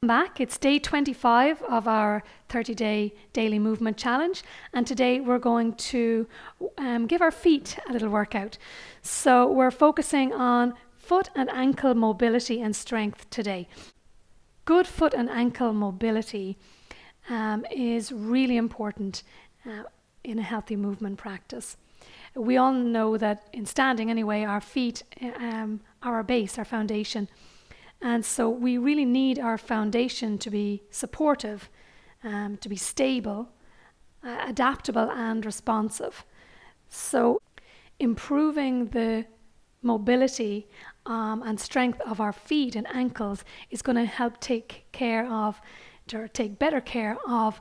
Back. It's day 25 of our 30-day daily movement challenge, and today we're going to give our feet a little workout. So we're focusing on foot and ankle mobility and strength today. Good foot and ankle mobility is really important in a healthy movement practice. We all know that in standing anyway, our feet are our base, our foundation. And so we really need our foundation to be supportive, to be stable, adaptable and responsive. So improving the mobility and strength of our feet and ankles is going to help take better care of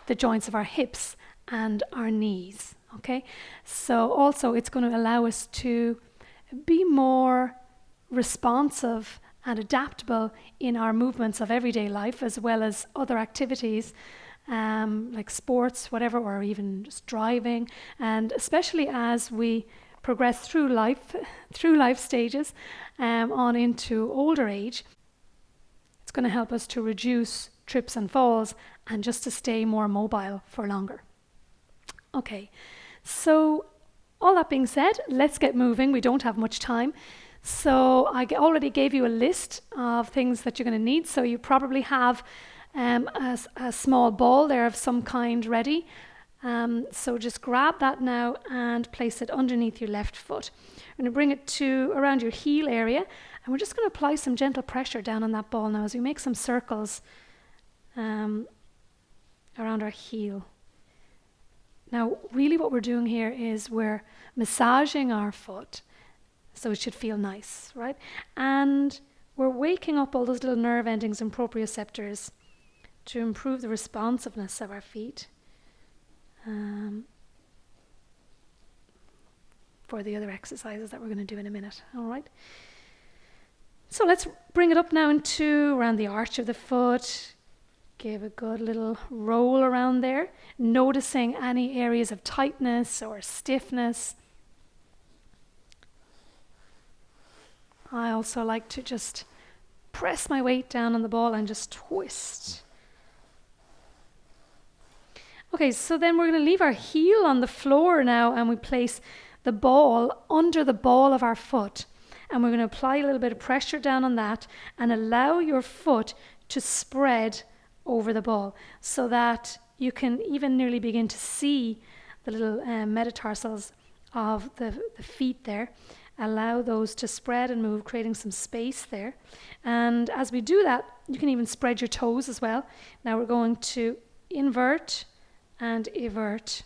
the joints of our hips and our knees. Okay, so also it's going to allow us to be more responsive and adaptable in our movements of everyday life, as well as other activities like sports, whatever, or even just driving. And especially as we progress through life stages on into older age, it's going to help us to reduce trips and falls and just to stay more mobile for longer. Okay, so all that being said, let's get moving. We don't have much time. So I already gave you a list of things that you're going to need. So you probably have a small ball there of some kind ready. So just grab that now and place it underneath your left foot. I'm going to bring it to around your heel area, and we're just going to apply some gentle pressure down on that ball now as we make some circles around our heel. Now, really what we're doing here is we're massaging our foot. So it should feel nice, right? And we're waking up all those little nerve endings and proprioceptors to improve the responsiveness of our feet for the other exercises that we're going to do in a minute, all right? So let's bring it up now into around the arch of the foot. Give a good little roll around there, noticing any areas of tightness or stiffness. I also like to just press my weight down on the ball and just twist. Okay, so then we're going to leave our heel on the floor now, and we place the ball under the ball of our foot. And we're going to apply a little bit of pressure down on that and allow your foot to spread over the ball so that you can even nearly begin to see the little metatarsals of the feet there. Allow those to spread and move, creating some space there. And as we do that, you can even spread your toes as well. Now we're going to invert and evert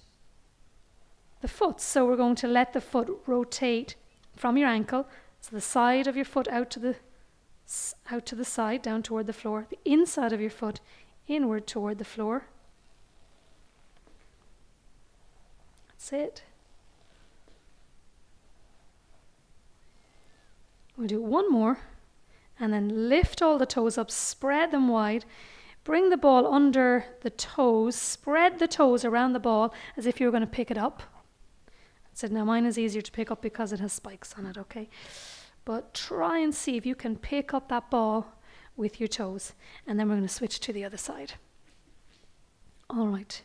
the foot. So we're going to let the foot rotate from your ankle, so the side of your foot out to the side, down toward the floor, the inside of your foot inward toward the floor. That's it. We'll do one more, and then lift all the toes up, spread them wide, bring the ball under the toes, spread the toes around the ball as if you were going to pick it up. I said, now mine is easier to pick up because it has spikes on it, okay? But try and see if you can pick up that ball with your toes, and then we're going to switch to the other side. All right,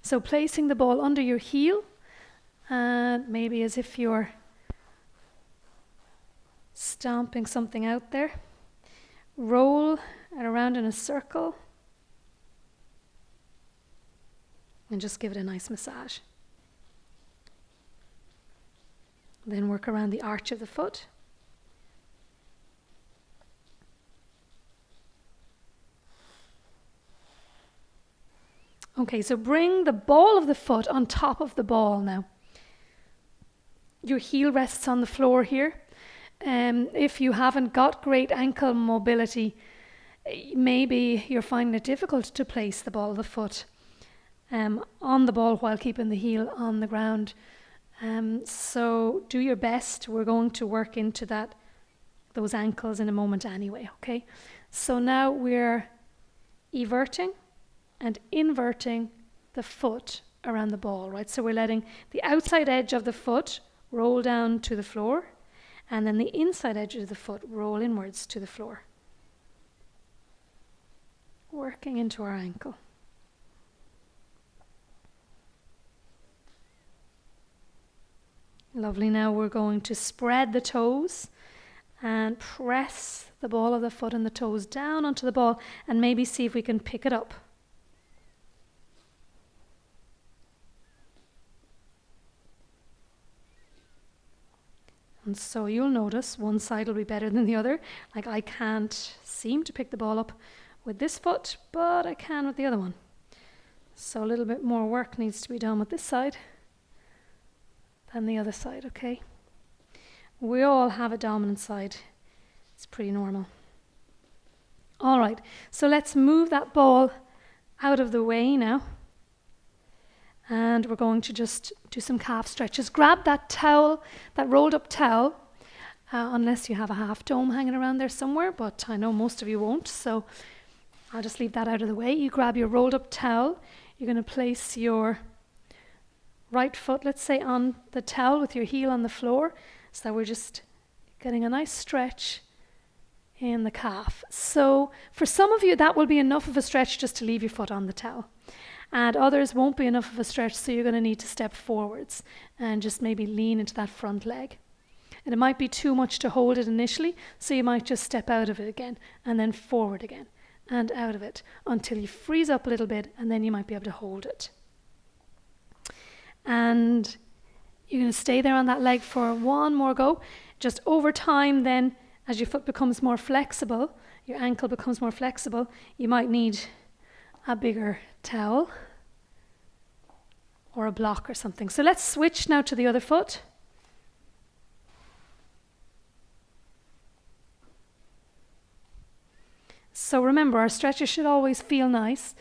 so placing the ball under your heel, and maybe as if you're stomping something out there. Roll it around in a circle and just give it a nice massage. Then work around the arch of the foot. Okay, so bring the ball of the foot on top of the ball now. Your heel rests on the floor here. If you haven't got great ankle mobility, maybe you're finding it difficult to place the ball of the foot on the ball while keeping the heel on the ground. So do your best. We're going to work into those ankles in a moment anyway, okay? So now we're everting and inverting the foot around the ball, right? So we're letting the outside edge of the foot roll down to the floor, and then the inside edge of the foot roll inwards to the floor. working into our ankle. Lovely. Now we're going to spread the toes and press the ball of the foot and the toes down onto the ball and maybe see if we can pick it up. And so you'll notice one side will be better than the other. Like I can't seem to pick the ball up with this foot, but I can with the other one. So a little bit more work needs to be done with this side than the other side, okay? We all have a dominant side. It's pretty normal. All right, so let's move that ball out of the way now. And we're going to just do some calf stretches. Grab that towel, that rolled up towel, unless you have a half dome hanging around there somewhere, but I know most of you won't, so I'll just leave that out of the way. You grab your rolled up towel. You're going to place your right foot, let's say, on the towel with your heel on the floor, so that we're just getting a nice stretch in the calf. So for some of you, that will be enough of a stretch just to leave your foot on the towel. And others won't be enough of a stretch, so you're going to need to step forwards and just maybe lean into that front leg. And it might be too much to hold it initially, so you might just step out of it again and then forward again and out of it until you freeze up a little bit, and then you might be able to hold it. And you're going to stay there on that leg for one more go. Just over time then, as your foot becomes more flexible, your ankle becomes more flexible, you might need a bigger towel or a block or something. So let's switch now to the other foot. So remember, our stretches should always feel nice.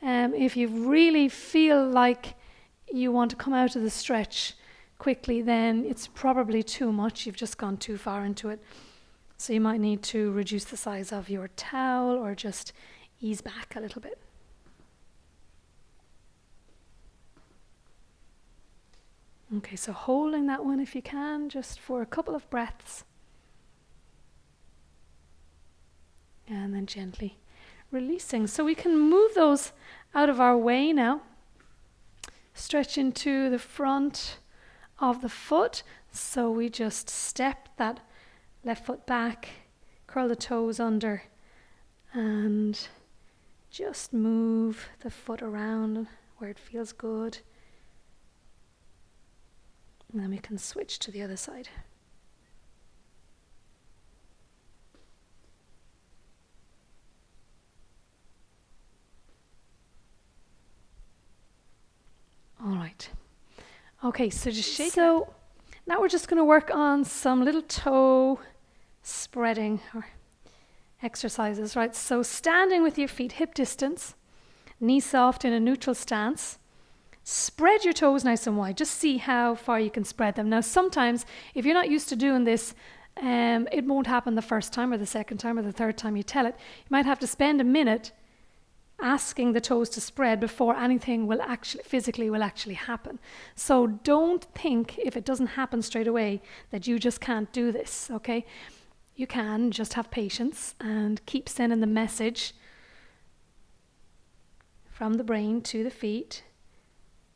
If you really feel like you want to come out of the stretch quickly, then it's probably too much. You've just gone too far into it. So you might need to reduce the size of your towel or just ease back a little bit. Okay, so holding that one if you can, just for a couple of breaths. And then gently releasing. So we can move those out of our way now. Stretch into the front of the foot. So we just step that left foot back, curl the toes under, and just move the foot around where it feels good. And then we can switch to the other side. All right. Okay, so just shake. So now we're just going to work on some little toe spreading or exercises, right? So standing with your feet hip distance, knees soft in a neutral stance. Spread your toes nice and wide. Just see how far you can spread them. Now, sometimes if you're not used to doing this, it won't happen the first time or the second time or the third time you tell it. You might have to spend a minute asking the toes to spread before anything will actually happen. So don't think, if it doesn't happen straight away, that you just can't do this, okay? You can, just have patience and keep sending the message from the brain to the feet,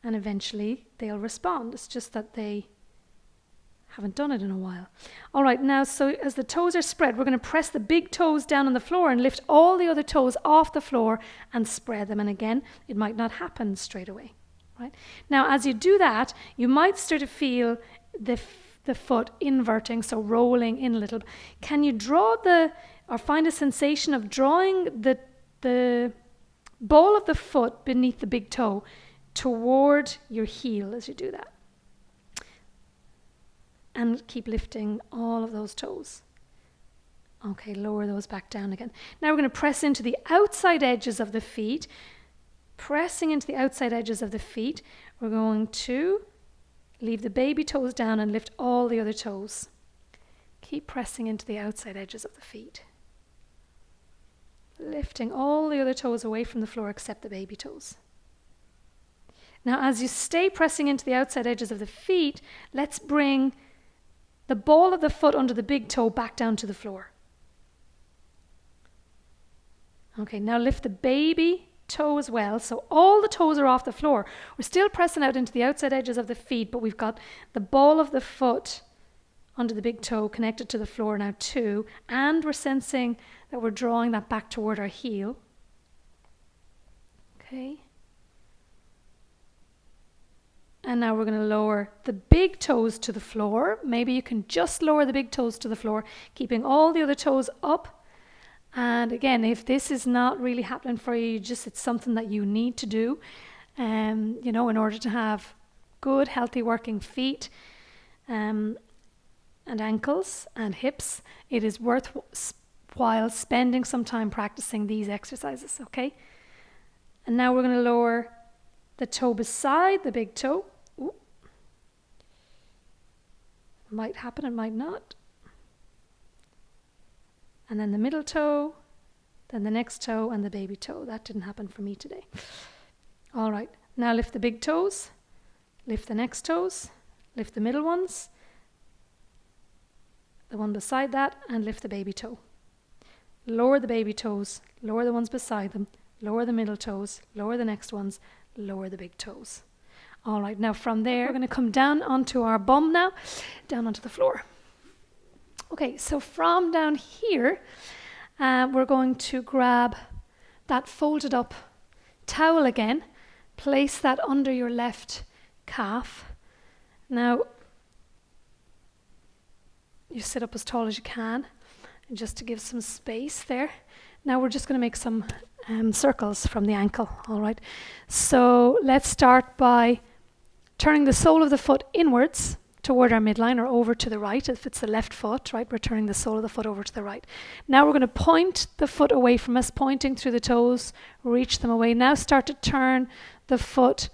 and eventually they'll respond. It's just that they haven't done it in a while. All right, now, so as the toes are spread, we're going to press the big toes down on the floor and lift all the other toes off the floor and spread them. And again, it might not happen straight away, right? Now, as you do that, you might start to feel the foot inverting, so rolling in a little. Can you find a sensation of drawing the ball of the foot beneath the big toe toward your heel as you do that? And keep lifting all of those toes. Okay, lower those back down again. Now we're going to press into the outside edges of the feet. Pressing into the outside edges of the feet, we're going to leave the baby toes down and lift all the other toes. Keep pressing into the outside edges of the feet. Lifting all the other toes away from the floor except the baby toes. Now, as you stay pressing into the outside edges of the feet, let's bring the ball of the foot under the big toe back down to the floor. Okay, now lift the baby toe as well. So all the toes are off the floor. We're still pressing out into the outside edges of the feet, but we've got the ball of the foot under the big toe connected to the floor now too. And we're sensing that we're drawing that back toward our heel. Okay. And now we're going to lower the big toes to the floor. Maybe you can just lower the big toes to the floor, keeping all the other toes up. And again, if this is not really happening for you, it's something that you need to do, in order to have good, healthy working feet and ankles and hips. It is worthwhile spending some time practicing these exercises, okay? And now we're going to lower the toe beside the big toe. Ooh. Might happen, it might not. And then the middle toe, then the next toe, and the baby toe. That didn't happen for me today. All right, now lift the big toes, lift the next toes, lift the middle ones, the one beside that, and lift the baby toe. Lower the baby toes, lower the ones beside them, lower the middle toes, lower the next ones, lower the big toes. All right, now from there, we're going to come down onto our bum now, down onto the floor. Okay, so from down here, we're going to grab that folded up towel again, place that under your left calf. Now, you sit up as tall as you can, and just to give some space there. Now we're just going to make some circles from the ankle, all right? So let's start by turning the sole of the foot inwards toward our midline, or over to the right. If it's the left foot, right, we're turning the sole of the foot over to the right. Now we're going to point the foot away from us, pointing through the toes, reach them away. Now start to turn the foot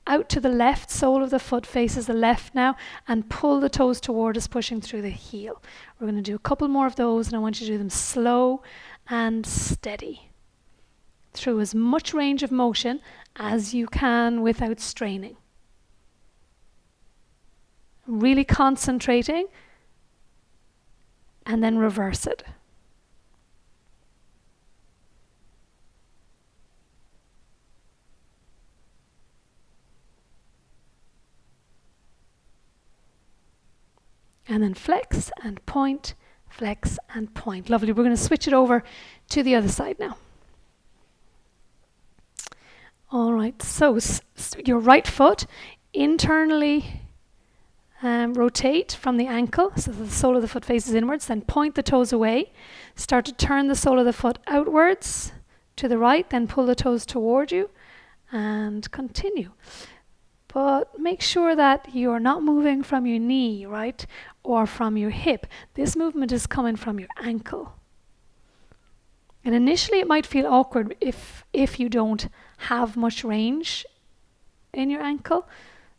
out to the left, sole of the foot faces the left now, and pull the toes toward us, pushing through the heel. We're going to do a couple more of those, and I want you to do them slow and steady, through as much range of motion as you can without straining. Really concentrating, and then reverse it. And then flex and point, flex and point. Lovely. We're going to switch it over to the other side now. All right, so your right foot internally rotate from the ankle, so the sole of the foot faces inwards, then point the toes away. Start to turn the sole of the foot outwards to the right, then pull the toes toward you and continue. But make sure that you're not moving from your knee, right, or from your hip. This movement is coming from your ankle. And initially it might feel awkward if you don't have much range in your ankle,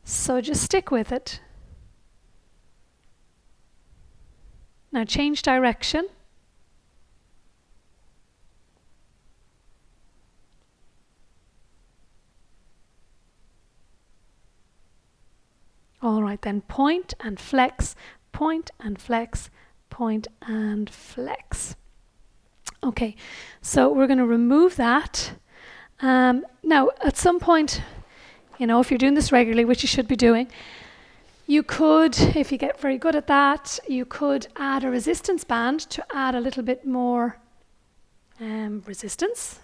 so just stick with it. Now change direction. All right, then point and flex, point and flex, point and flex. Okay, so we're going to remove that. Now, at some point, if you're doing this regularly, which you should be doing, you could, if you get very good at that, you could add a resistance band to add a little bit more resistance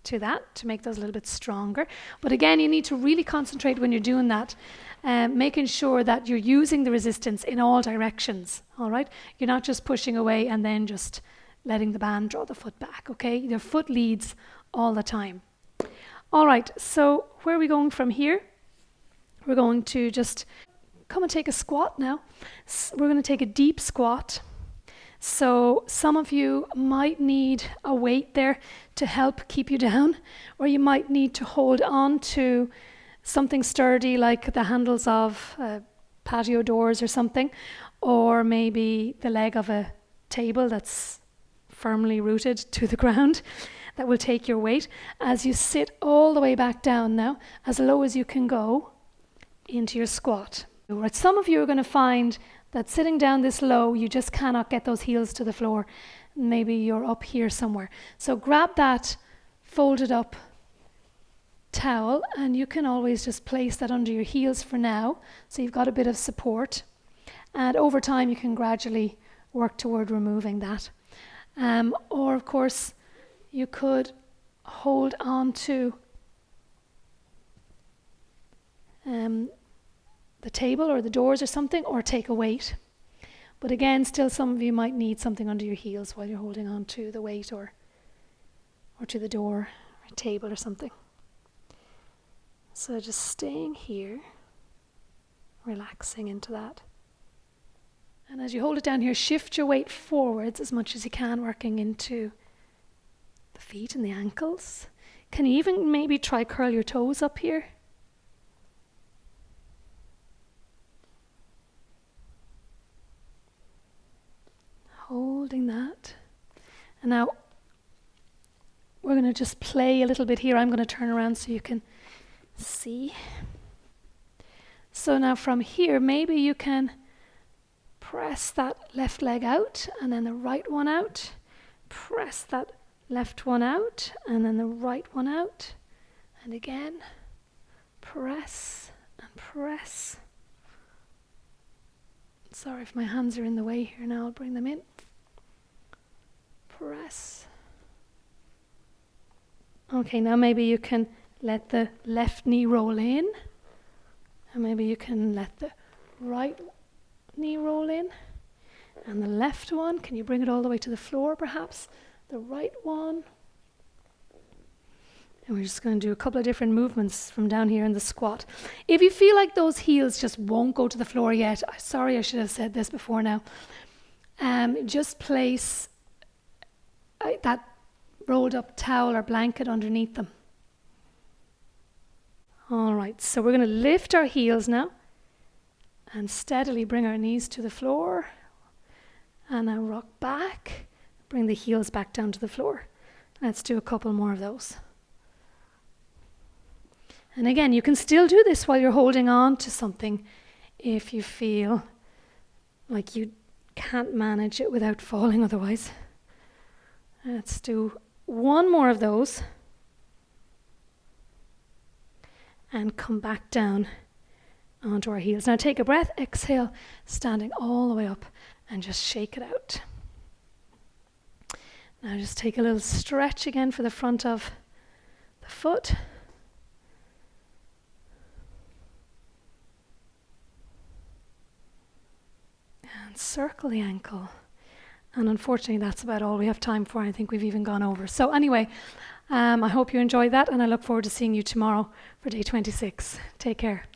to that, to make those a little bit stronger. But again, you need to really concentrate when you're doing that, making sure that you're using the resistance in all directions, all right? You're not just pushing away and then just letting the band draw the foot back, okay? Your foot leads all the time. All right, so where are we going from here? We're going to just come and take a squat now. We're going to take a deep squat. So some of you might need a weight there to help keep you down, or you might need to hold on to something sturdy like the handles of patio doors or something, or maybe the leg of a table that's firmly rooted to the ground that will take your weight as you sit all the way back down now, as low as you can go into your squat. Some of you are going to find that sitting down this low, you just cannot get those heels to the floor. Maybe you're up here somewhere. So grab that folded up towel, and you can always just place that under your heels for now, so you've got a bit of support, and over time you can gradually work toward removing that. Or of course you could hold on to the table or the doors or something, or take a weight. But again, still some of you might need something under your heels while you're holding on to the weight or to the door or a table or something. So just staying here, relaxing into that. And as you hold it down here, shift your weight forwards as much as you can, working into the feet and the ankles. Can you even maybe try curl your toes up here? Holding that. And now we're going to just play a little bit here. I'm going to turn around so you can see. So now from here, maybe you can press that left leg out and then the right one out. Press that left one out and then the right one out. And again, press and press. Sorry if my hands are in the way here now, I'll bring them in. Press. Okay, now maybe you can let the left knee roll in, and maybe you can let the right knee roll in, and the left one, can you bring it all the way to the floor perhaps? The right one. And we're just going to do a couple of different movements from down here in the squat. If you feel like those heels just won't go to the floor yet, sorry, I should have said this before now, just place that rolled up towel or blanket underneath them. All right, so we're going to lift our heels now and steadily bring our knees to the floor. And now rock back, bring the heels back down to the floor. Let's do a couple more of those. And again, you can still do this while you're holding on to something if you feel like you can't manage it without falling otherwise. Let's do one more of those. And come back down onto our heels. Now take a breath, exhale, standing all the way up, and just shake it out. Now just take a little stretch again for the front of the foot. And circle the ankle. And unfortunately, that's about all we have time for. I think we've even gone over. So anyway, I hope you enjoyed that, and I look forward to seeing you tomorrow for day 26. Take care.